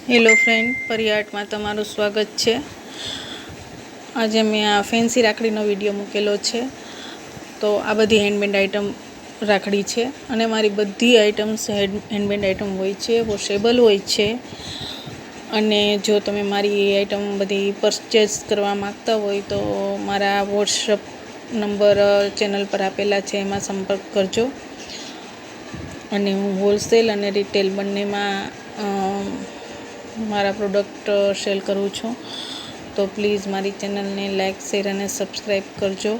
Hello friend, પરી આર્ટમાં તમારું સ્વાગત છે। આજે મેં આ ફેન્સી રાખડીનો વિડીયો મૂકેલો છે। તો આ બધી હેન્ડમેડ આઇટમ રાખડી છે અને મારી બધી આઇટમ્સ હેન્ડમેડ આઇટમ હોય છે, વોશેબલ હોય છે। અને જો તમે મારી આઇટમ બધી પરચેસ કરવા માગતા હોય તો મારા વોટ્સઅપ નંબર ચેનલ પર આપેલા છે, એમાં સંપર્ક કરજો। અને હું હોલસેલ અને રિટેલ બંનેમાં મારા પ્રોડક્ટ સેલ કરું છું। તો પ્લીઝ મારી ચેનલને લાઇક, શેર અને સબસ્ક્રાઈબ કરજો।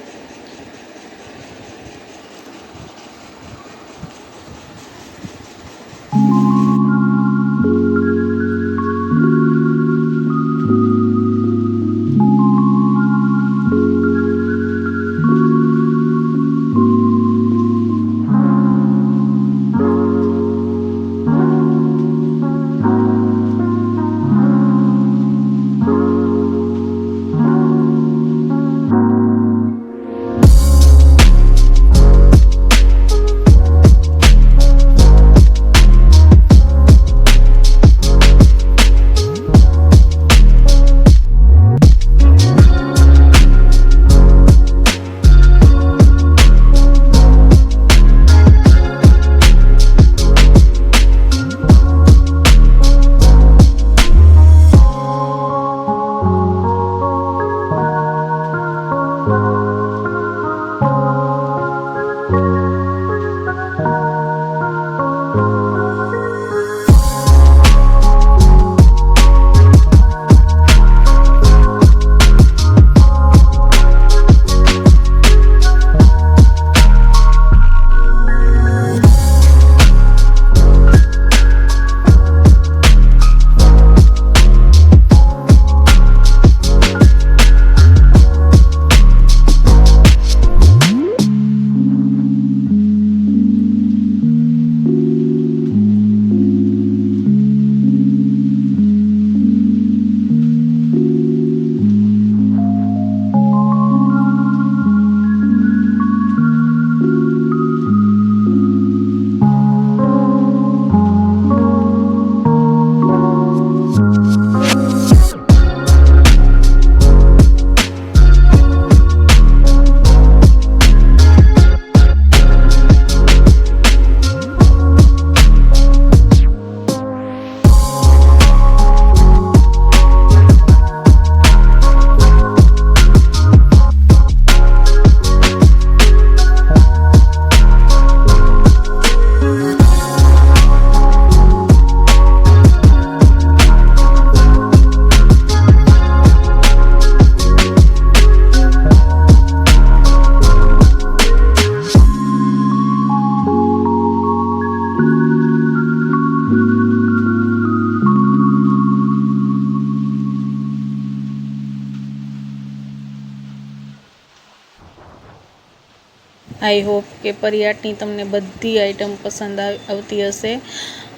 આઈ હોપ કે પરી આર્ટની તમને બધી આઇટમ પસંદ આવતી હશે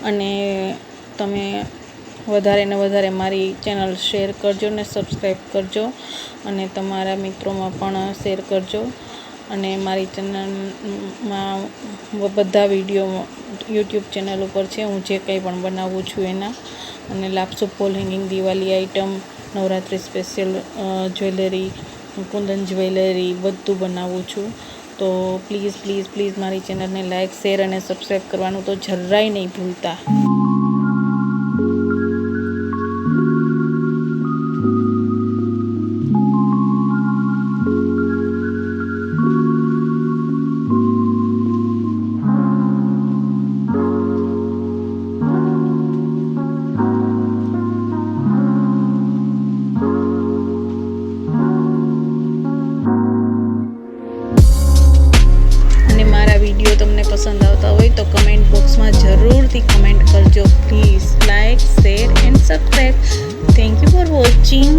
અને તમે વધારે ને વધારે મારી ચેનલ શેર કરજો ને સબસ્ક્રાઈબ કરજો અને તમારા મિત્રોમાં પણ શેર કરજો। અને મારી ચેનલમાં બધા વિડીયો યુટ્યુબ ચેનલ ઉપર છે, હું જે કંઈ પણ બનાવું છું એના। અને લાપસુ fall hanging, Diwali item, Navratri special jewellery, kundan jewellery બધું બનાવું છું। તો પ્લીઝ પ્લીઝ પ્લીઝ મારી ચેનલને લાઇક, શેર અને સબસ્ક્રાઈબ કરવાનું તો જરાય નહીં ભૂલતા। વિડીયો તમને પસંદ આવતા હોય તો કમેન્ટ બોક્સમાં જરૂરથી કમેન્ટ કરજો। Please like, share and subscribe. Thank you for watching.